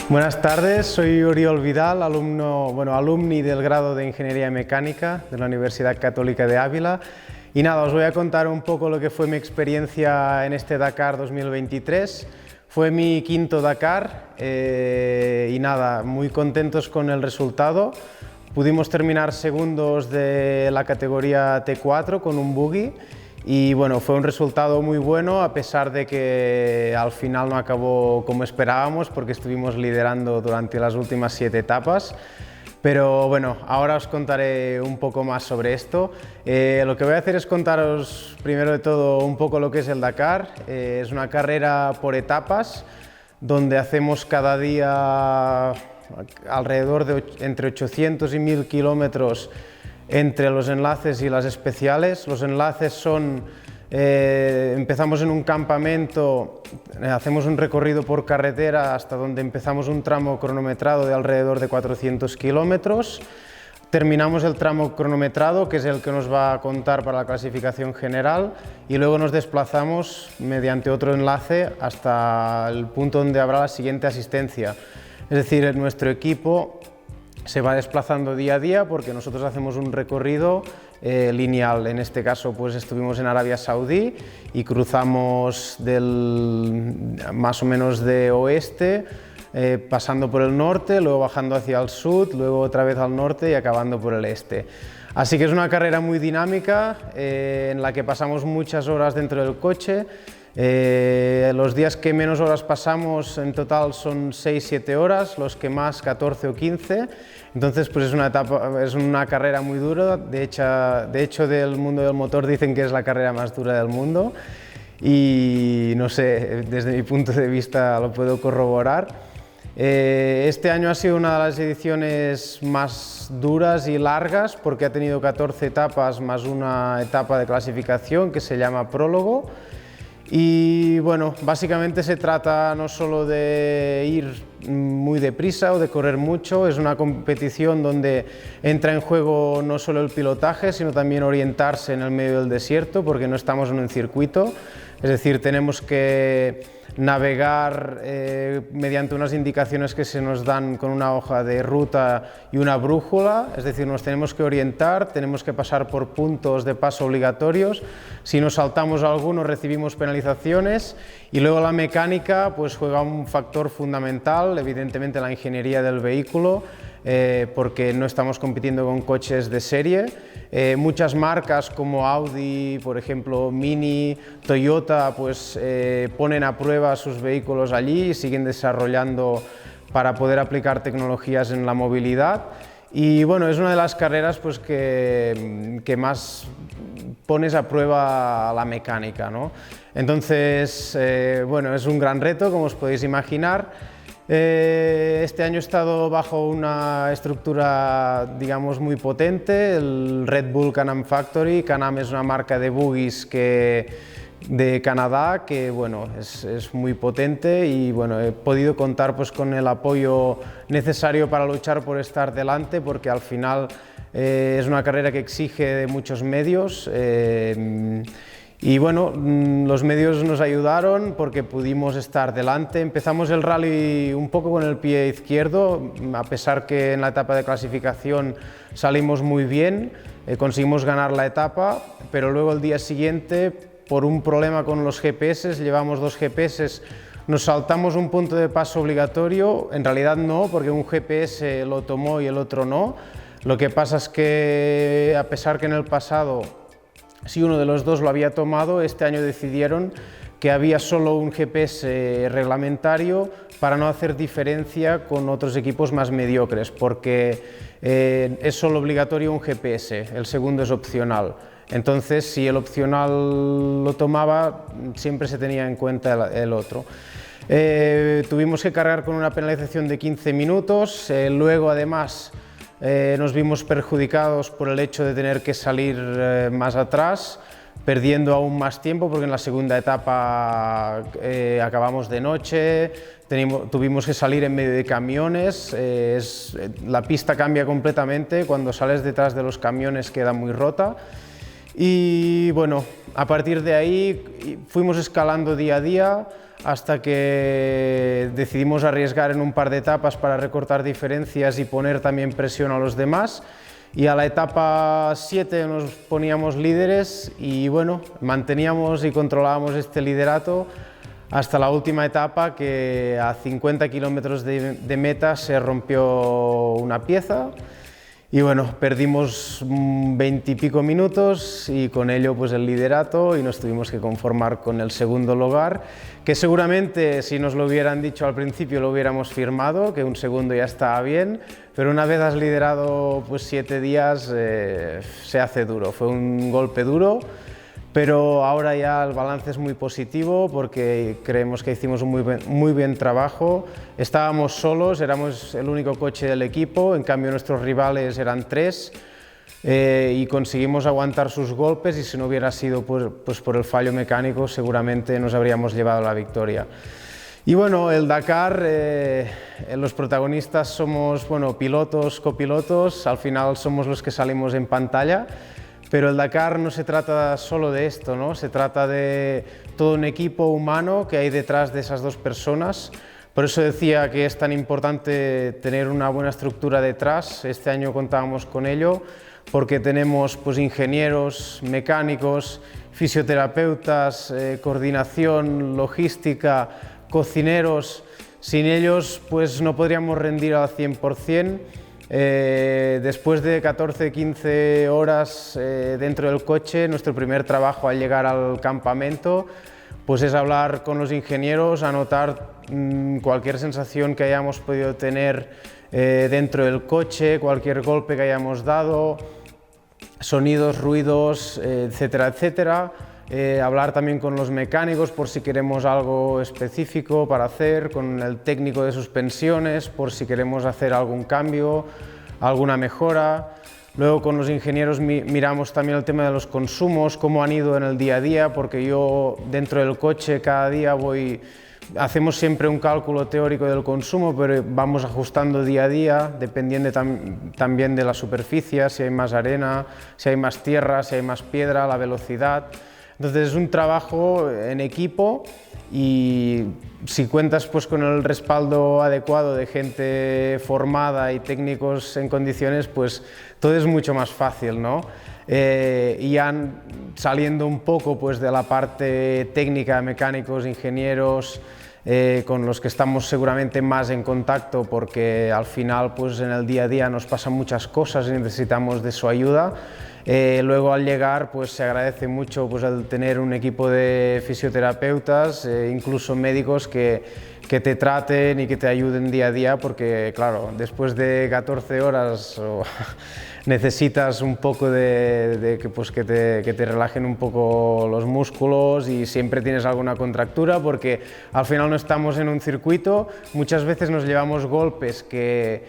Buenas tardes, soy Oriol Vidal, alumni del grado de Ingeniería Mecánica de la Universidad Católica de Ávila. Y nada, os voy a contar un poco lo que fue mi experiencia en este Dakar 2023. Fue mi quinto Dakar y nada, muy contentos con el resultado. Pudimos terminar segundos de la categoría T4 con un buggy. Y bueno, fue un resultado muy bueno a pesar de que al final no acabó como esperábamos porque estuvimos liderando durante las últimas 7 etapas. Pero bueno, ahora os contaré un poco más sobre esto. Lo que voy a hacer es contaros primero de todo un poco lo que es el Dakar. Es una carrera por etapas donde hacemos cada día alrededor de entre 800 y 1000 kilómetros entre los enlaces y las especiales. Los enlaces son, empezamos en un campamento, hacemos un recorrido por carretera hasta donde empezamos un tramo cronometrado de alrededor de 400 kilómetros. Terminamos el tramo cronometrado, que es el que nos va a contar para la clasificación general, y luego nos desplazamos mediante otro enlace hasta el punto donde habrá la siguiente asistencia. Es decir, nuestro equipo se va desplazando día a día porque nosotros hacemos un recorrido lineal. En este caso pues estuvimos en Arabia Saudí y cruzamos más o menos de oeste, pasando por el norte, luego bajando hacia el sur, luego otra vez al norte y acabando por el este. Así que es una carrera muy dinámica en la que pasamos muchas horas dentro del coche. Los días que menos horas pasamos en total son 6-7 horas, los que más 14 o 15. Entonces pues es una carrera muy dura. De hecho del mundo del motor dicen que es la carrera más dura del mundo y no sé, desde mi punto de vista lo puedo corroborar. Este año ha sido una de las ediciones más duras y largas porque ha tenido 14 etapas más una etapa de clasificación que se llama prólogo. Y bueno, básicamente se trata no solo de ir muy deprisa o de correr mucho, es una competición donde entra en juego no solo el pilotaje, sino también orientarse en el medio del desierto, porque no estamos en un circuito, es decir, tenemos que navegar mediante unas indicaciones que se nos dan con una hoja de ruta y una brújula, es decir, nos tenemos que orientar, tenemos que pasar por puntos de paso obligatorios. Si nos saltamos alguno recibimos penalizaciones y luego la mecánica pues juega un factor fundamental, evidentemente la ingeniería del vehículo, porque no estamos compitiendo con coches de serie. Muchas marcas como Audi, por ejemplo, Mini, Toyota, pues ponen a prueba sus vehículos allí y siguen desarrollando para poder aplicar tecnologías en la movilidad. Y bueno, es una de las carreras pues, que más pones a prueba la mecánica, ¿no? Entonces, bueno, es un gran reto, como os podéis imaginar. Este año he estado bajo una estructura, digamos, muy potente, el Red Bull Can-Am Factory. Can-Am es una marca de buggies de Canadá que bueno, es muy potente y bueno, he podido contar pues, con el apoyo necesario para luchar por estar delante, porque al final es una carrera que exige de muchos medios. Y bueno, los medios nos ayudaron porque pudimos estar delante. Empezamos el rally un poco con el pie izquierdo, a pesar que en la etapa de clasificación salimos muy bien, conseguimos ganar la etapa, pero luego el día siguiente, por un problema con los GPS, llevamos 2 GPS, nos saltamos un punto de paso obligatorio. En realidad no, porque un GPS lo tomó y el otro no. Lo que pasa es que, a pesar que en el pasado si uno de los dos lo había tomado, este año decidieron que había solo un GPS reglamentario para no hacer diferencia con otros equipos más mediocres, porque es solo obligatorio un GPS, el segundo es opcional. Entonces, si el opcional lo tomaba, siempre se tenía en cuenta el otro. Tuvimos que cargar con una penalización de 15 minutos, luego además nos vimos perjudicados por el hecho de tener que salir más atrás, perdiendo aún más tiempo porque en la segunda etapa acabamos de noche, tuvimos que salir en medio de camiones, la pista cambia completamente, cuando sales detrás de los camiones queda muy rota. Y bueno, a partir de ahí fuimos escalando día a día hasta que decidimos arriesgar en un par de etapas para recortar diferencias y poner también presión a los demás. Y a la etapa 7 nos poníamos líderes y bueno, manteníamos y controlábamos este liderato hasta la última etapa, que a 50 kilómetros de meta se rompió una pieza y bueno, perdimos 20 y pico minutos y con ello pues el liderato, y nos tuvimos que conformar con el segundo lugar, que seguramente si nos lo hubieran dicho al principio lo hubiéramos firmado, que un segundo ya estaba bien, pero una vez has liderado pues 7 días se hace duro, fue un golpe duro. Pero ahora ya el balance es muy positivo porque creemos que hicimos un muy buen trabajo. Estábamos solos, éramos el único coche del equipo, en cambio nuestros rivales eran 3 y conseguimos aguantar sus golpes, y si no hubiera sido pues por el fallo mecánico seguramente nos habríamos llevado la victoria. Y bueno, el Dakar, los protagonistas somos pilotos, copilotos, al final somos los que salimos en pantalla. Pero el Dakar no se trata solo de esto, ¿no? Se trata de todo un equipo humano que hay detrás de esas dos personas. Por eso decía que es tan importante tener una buena estructura detrás. Este año contábamos con ello, porque tenemos pues ingenieros, mecánicos, fisioterapeutas, coordinación, logística, cocineros. Sin ellos pues no podríamos rendir al 100%. Después de 14-15 horas dentro del coche, nuestro primer trabajo al llegar al campamento pues es hablar con los ingenieros, anotar cualquier sensación que hayamos podido tener dentro del coche, cualquier golpe que hayamos dado, sonidos, ruidos, etcétera, etcétera. Hablar también con los mecánicos por si queremos algo específico para hacer, con el técnico de suspensiones por si queremos hacer algún cambio, alguna mejora. Luego con los ingenieros miramos también el tema de los consumos, cómo han ido en el día a día, porque yo dentro del coche cada día hacemos siempre un cálculo teórico del consumo, pero vamos ajustando día a día, dependiendo también de la superficie, si hay más arena, si hay más tierra, si hay más piedra, la velocidad. Entonces es un trabajo en equipo, y si cuentas pues con el respaldo adecuado de gente formada y técnicos en condiciones, pues todo es mucho más fácil, ¿no? Y ya saliendo un poco pues de la parte técnica, mecánicos, ingenieros, con los que estamos seguramente más en contacto, porque al final pues en el día a día nos pasan muchas cosas y necesitamos de su ayuda. Luego al llegar pues se agradece mucho pues el tener un equipo de fisioterapeutas, incluso médicos que te traten y que te ayuden día a día, porque claro, después de 14 horas necesitas un poco que te relajen un poco los músculos, y siempre tienes alguna contractura porque al final no estamos en un circuito, muchas veces nos llevamos golpes que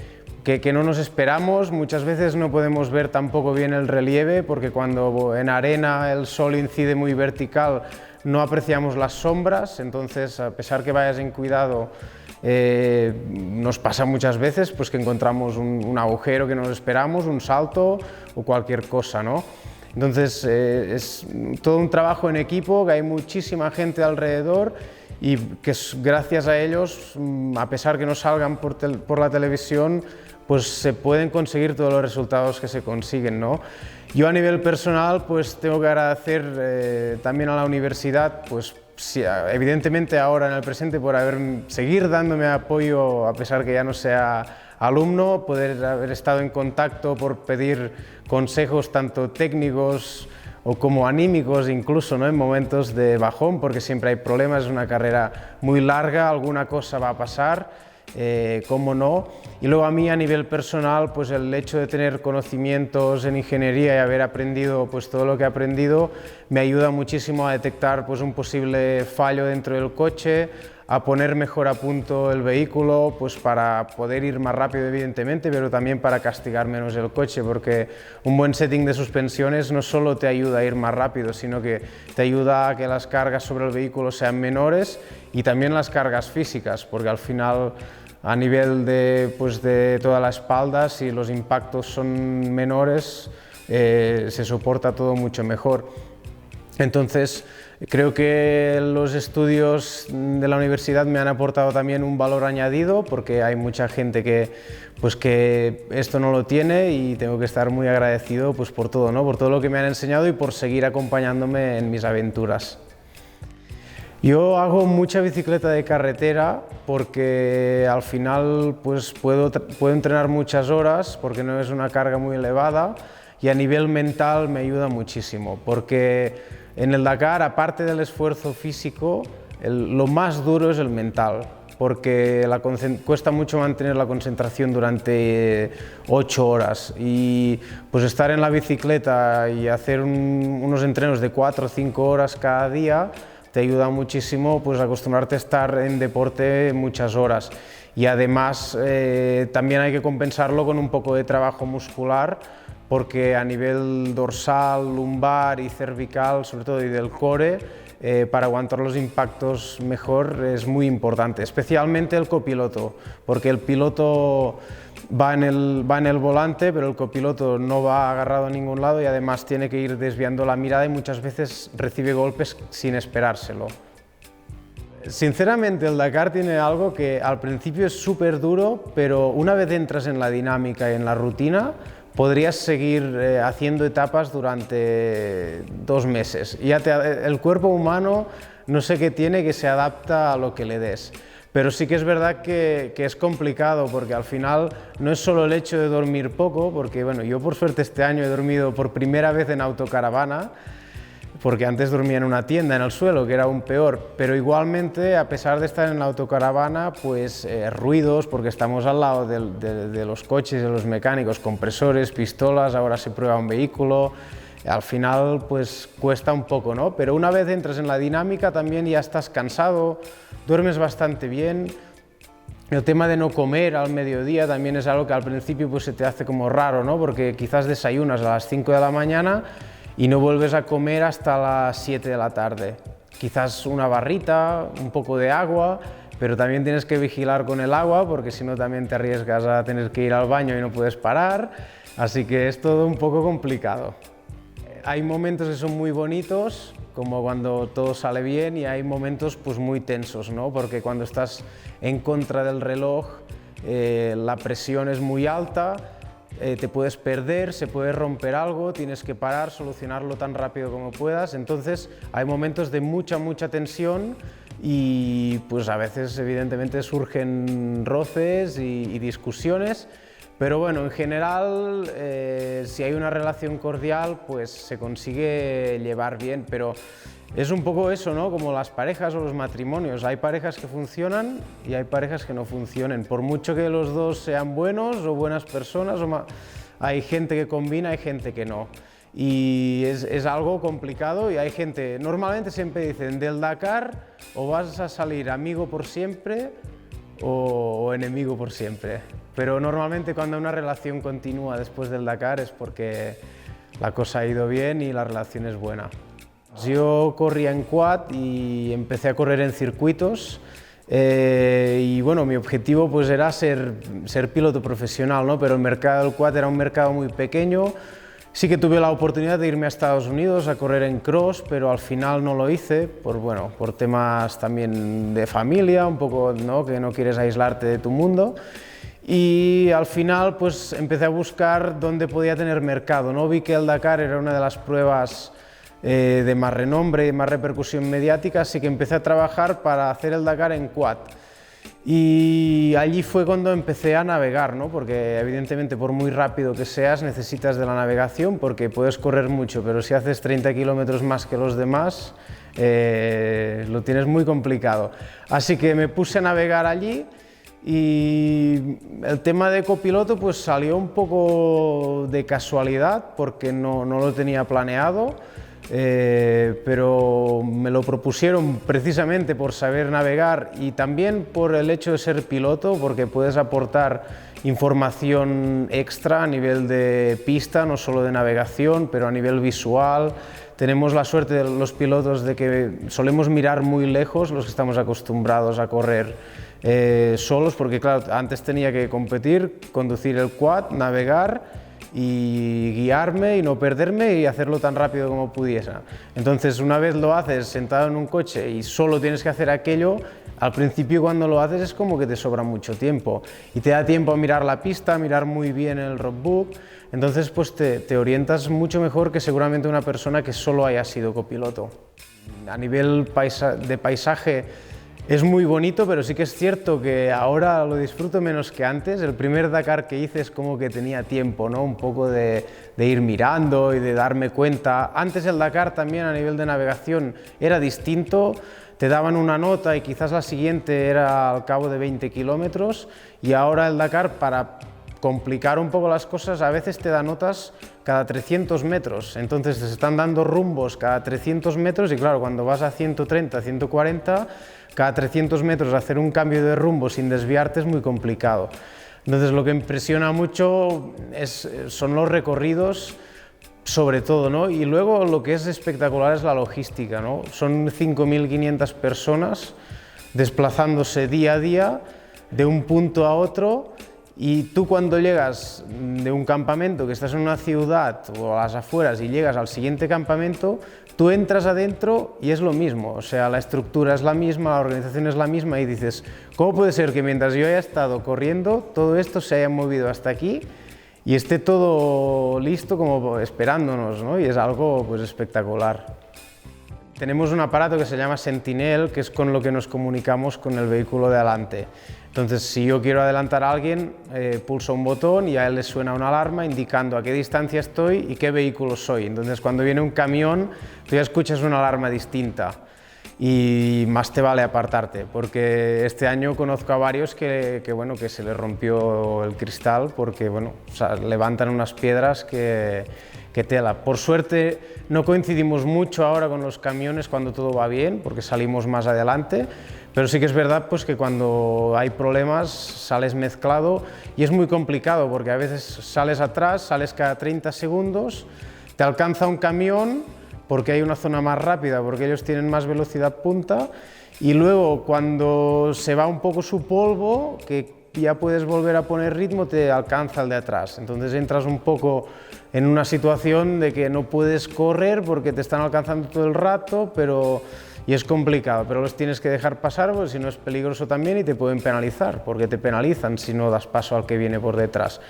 no nos esperamos, muchas veces no podemos ver tampoco bien el relieve, porque cuando en arena el sol incide muy vertical no apreciamos las sombras, entonces a pesar que vayas en cuidado nos pasa muchas veces pues que encontramos un agujero que no nos esperamos, un salto o cualquier cosa, ¿no? Entonces es todo un trabajo en equipo, que hay muchísima gente alrededor, y que gracias a ellos, a pesar que no salgan por la televisión, pues se pueden conseguir todos los resultados que se consiguen, ¿no? Yo a nivel personal pues tengo que agradecer también a la universidad, pues sí, evidentemente ahora en el presente por seguir dándome apoyo a pesar que ya no sea alumno, poder haber estado en contacto por pedir consejos tanto técnicos o como anímicos incluso, ¿no? En momentos de bajón, porque siempre hay problemas, es una carrera muy larga, alguna cosa va a pasar. Cómo no. Y luego a mí a nivel personal pues el hecho de tener conocimientos en ingeniería y haber aprendido pues todo lo que he aprendido me ayuda muchísimo a detectar pues un posible fallo dentro del coche, a poner mejor a punto el vehículo pues para poder ir más rápido evidentemente, pero también para castigar menos el coche, porque un buen setting de suspensiones no solo te ayuda a ir más rápido, sino que te ayuda a que las cargas sobre el vehículo sean menores, y también las cargas físicas, porque al final a nivel de toda la espalda, si los impactos son menores, se soporta todo mucho mejor. Entonces, creo que los estudios de la universidad me han aportado también un valor añadido, porque hay mucha gente que esto no lo tiene, y tengo que estar muy agradecido pues, por todo, ¿no? Por todo lo que me han enseñado y por seguir acompañándome en mis aventuras. Yo hago mucha bicicleta de carretera porque al final pues, puedo entrenar muchas horas porque no es una carga muy elevada, y a nivel mental me ayuda muchísimo, porque en el Dakar, aparte del esfuerzo físico, lo más duro es el mental, porque cuesta mucho mantener la concentración durante 8 horas, y pues estar en la bicicleta y hacer unos entrenos de 4 o 5 horas cada día te ayuda muchísimo pues, a acostumbrarte a estar en deporte muchas horas. Y además también hay que compensarlo con un poco de trabajo muscular, porque a nivel dorsal, lumbar y cervical, sobre todo, y del core, para aguantar los impactos mejor es muy importante, especialmente el copiloto, porque el piloto va en el volante, pero el copiloto no va agarrado a ningún lado y además tiene que ir desviando la mirada y muchas veces recibe golpes sin esperárselo. Sinceramente, el Dakar tiene algo que al principio es súper duro, pero una vez entras en la dinámica y en la rutina, podrías seguir haciendo etapas durante 2 meses. Y el cuerpo humano no sé qué tiene, que se adapta a lo que le des. Pero sí que es verdad que es complicado, porque al final no es solo el hecho de dormir poco, porque bueno, yo por suerte este año he dormido por primera vez en autocaravana, porque antes dormía en una tienda en el suelo, que era aún peor, pero igualmente, a pesar de estar en la autocaravana, pues ruidos, porque estamos al lado de los coches, de los mecánicos, compresores, pistolas, ahora se prueba un vehículo, al final pues cuesta un poco, ¿no? Pero una vez entras en la dinámica también ya estás cansado, duermes bastante bien. El tema de no comer al mediodía también es algo que al principio pues se te hace como raro, ¿no? Porque quizás desayunas a las 5 de la mañana y no vuelves a comer hasta las 7 de la tarde. Quizás una barrita, un poco de agua, pero también tienes que vigilar con el agua, porque si no también te arriesgas a tener que ir al baño y no puedes parar, así que es todo un poco complicado. Hay momentos que son muy bonitos, como cuando todo sale bien, y hay momentos pues muy tensos, ¿no? Porque cuando estás en contra del reloj, la presión es muy alta, te puedes perder, se puede romper algo, tienes que parar, solucionarlo tan rápido como puedas. Entonces hay momentos de mucha tensión, y pues a veces evidentemente surgen roces y discusiones, pero bueno, en general si hay una relación cordial pues se consigue llevar bien, pero es un poco eso, ¿no? Como las parejas o los matrimonios, hay parejas que funcionan y hay parejas que no funcionan, por mucho que los dos sean buenos o buenas personas, hay gente que combina, hay gente que no. Y es algo complicado, y hay gente, normalmente siempre dicen, del Dakar o vas a salir amigo por siempre o enemigo por siempre. Pero normalmente cuando una relación continúa después del Dakar es porque la cosa ha ido bien y la relación es buena. Yo corría en quad y empecé a correr en circuitos, y bueno, mi objetivo pues era ser piloto profesional, ¿no? Pero el mercado del quad era un mercado muy pequeño. Sí que tuve la oportunidad de irme a Estados Unidos a correr en cross, pero al final no lo hice por temas también de familia, un poco, ¿no? Que no quieres aislarte de tu mundo. Y al final pues empecé a buscar dónde podía tener mercado, ¿no? Vi que el Dakar era una de las pruebas de más renombre y más repercusión mediática, así que empecé a trabajar para hacer el Dakar en quad. Y allí fue cuando empecé a navegar, ¿no? Porque evidentemente por muy rápido que seas necesitas de la navegación, porque puedes correr mucho, pero si haces 30 kilómetros más que los demás lo tienes muy complicado. Así que me puse a navegar allí, y el tema de copiloto pues salió un poco de casualidad, porque no lo tenía planeado. Pero me lo propusieron precisamente por saber navegar y también por el hecho de ser piloto, porque puedes aportar información extra a nivel de pista, no solo de navegación, pero a nivel visual. Tenemos la suerte de los pilotos de que solemos mirar muy lejos, los que estamos acostumbrados a correr solos, porque claro, antes tenía que competir, conducir el quad, navegar y guiarme y no perderme y hacerlo tan rápido como pudiese. Entonces, una vez lo haces sentado en un coche y solo tienes que hacer aquello, al principio cuando lo haces es como que te sobra mucho tiempo y te da tiempo a mirar la pista, a mirar muy bien el roadbook, entonces pues te orientas mucho mejor que seguramente una persona que solo haya sido copiloto. A nivel de paisaje es muy bonito, pero sí que es cierto que ahora lo disfruto menos que antes. El primer Dakar que hice es como que tenía tiempo, ¿no? Un poco de ir mirando y de darme cuenta. Antes el Dakar también a nivel de navegación era distinto. Te daban una nota y quizás la siguiente era al cabo de 20 kilómetros y ahora el Dakar, para complicar un poco las cosas, a veces te da notas cada 300 metros, entonces te están dando rumbos cada 300 metros y claro, cuando vas a 130, 140, cada 300 metros hacer un cambio de rumbo sin desviarte es muy complicado. Entonces lo que impresiona mucho son los recorridos, sobre todo, ¿no? Y luego lo que es espectacular es la logística, ¿no? Son 5.500 personas desplazándose día a día de un punto a otro y tú cuando llegas de un campamento, que estás en una ciudad o a las afueras y llegas al siguiente campamento, tú entras adentro y es lo mismo, o sea, la estructura es la misma, la organización es la misma y dices, ¿cómo puede ser que mientras yo haya estado corriendo, todo esto se haya movido hasta aquí y esté todo listo como esperándonos, ¿no? Y es algo pues espectacular. Tenemos un aparato que se llama Sentinel, que es con lo que nos comunicamos con el vehículo de adelante. Entonces, si yo quiero adelantar a alguien, pulso un botón y a él le suena una alarma indicando a qué distancia estoy y qué vehículo soy. Entonces, cuando viene un camión, tú ya escuchas una alarma distinta y más te vale apartarte, porque este año conozco a varios que se les rompió el cristal porque bueno, o sea, levantan unas piedras que tela. Por suerte no coincidimos mucho ahora con los camiones cuando todo va bien, porque salimos más adelante, pero sí que es verdad pues, que cuando hay problemas sales mezclado y es muy complicado porque a veces sales atrás, sales cada 30 segundos, te alcanza un camión porque hay una zona más rápida, porque ellos tienen más velocidad punta y luego cuando se va un poco su polvo, que ya puedes volver a poner ritmo, te alcanza el de atrás. Entonces entras un poco en una situación de que no puedes correr porque te están alcanzando todo el rato, y es complicado, pero los tienes que dejar pasar porque si no es peligroso también y te pueden penalizar, porque te penalizan si no das paso al que viene por detrás.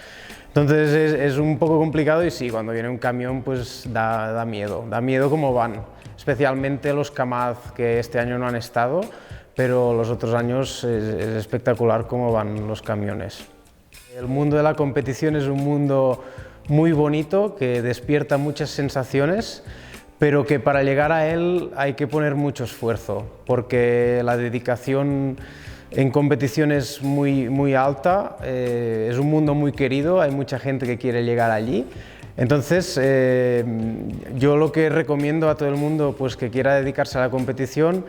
Entonces es un poco complicado y sí, cuando viene un camión pues da miedo cómo van, especialmente los Kamaz que este año no han estado, pero los otros años es espectacular cómo van los camiones. El mundo de la competición es un mundo muy bonito que despierta muchas sensaciones, pero que para llegar a él hay que poner mucho esfuerzo, porque la dedicación en competición es muy alta, es un mundo muy querido, hay mucha gente que quiere llegar allí. Entonces, yo lo que recomiendo a todo el mundo pues, que quiera dedicarse a la competición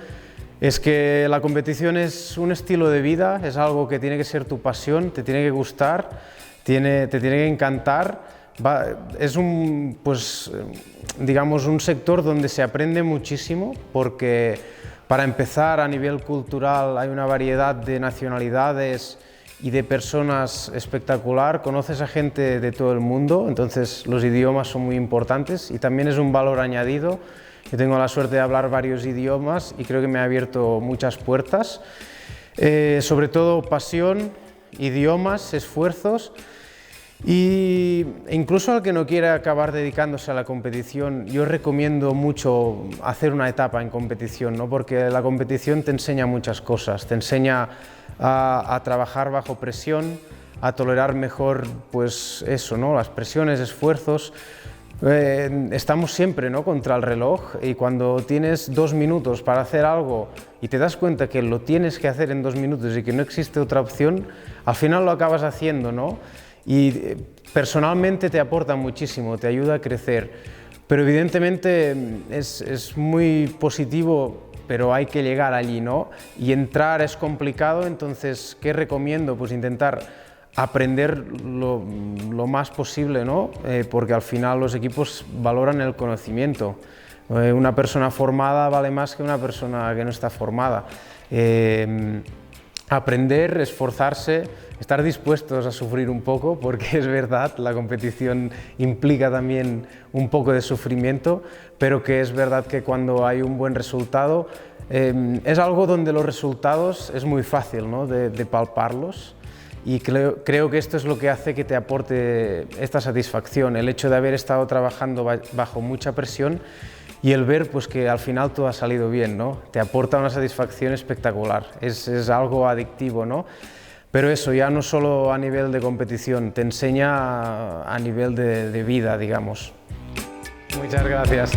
es que la competición es un estilo de vida, es algo que tiene que ser tu pasión, te tiene que gustar, te tiene que encantar. Es digamos, un sector donde se aprende muchísimo porque, para empezar, a nivel cultural hay una variedad de nacionalidades y de personas espectacular, conoces a gente de todo el mundo, entonces los idiomas son muy importantes y también es un valor añadido. Yo tengo la suerte de hablar varios idiomas y creo que me ha abierto muchas puertas, sobre todo pasión, idiomas, esfuerzos. E incluso al que no quiera acabar dedicándose a la competición, yo recomiendo mucho hacer una etapa en competición, ¿no? Porque la competición te enseña muchas cosas, te enseña a trabajar bajo presión, a tolerar mejor pues eso, ¿no? Las presiones, esfuerzos. Estamos siempre, ¿no? Contra el reloj y cuando tienes 2 minutos para hacer algo y te das cuenta que lo tienes que hacer en 2 minutos y que no existe otra opción, al final lo acabas haciendo, ¿no? Y personalmente te aporta muchísimo, te ayuda a crecer, pero evidentemente es muy positivo, pero hay que llegar allí, ¿no? Y entrar es complicado, entonces, ¿qué recomiendo? Pues intentar aprender lo más posible, ¿no? Porque al final los equipos valoran el conocimiento. Una persona formada vale más que una persona que no está formada. aprender, esforzarse, estar dispuestos a sufrir un poco, porque es verdad, la competición implica también un poco de sufrimiento, pero que es verdad que cuando hay un buen resultado, es algo donde los resultados es muy fácil, ¿no?, de palparlos. Y creo que esto es lo que hace que te aporte esta satisfacción, el hecho de haber estado trabajando bajo mucha presión y el ver pues, que al final todo ha salido bien, ¿no? Te aporta una satisfacción espectacular, es algo adictivo, ¿no? Pero eso ya no solo a nivel de competición, te enseña a nivel de vida, digamos. Muchas gracias.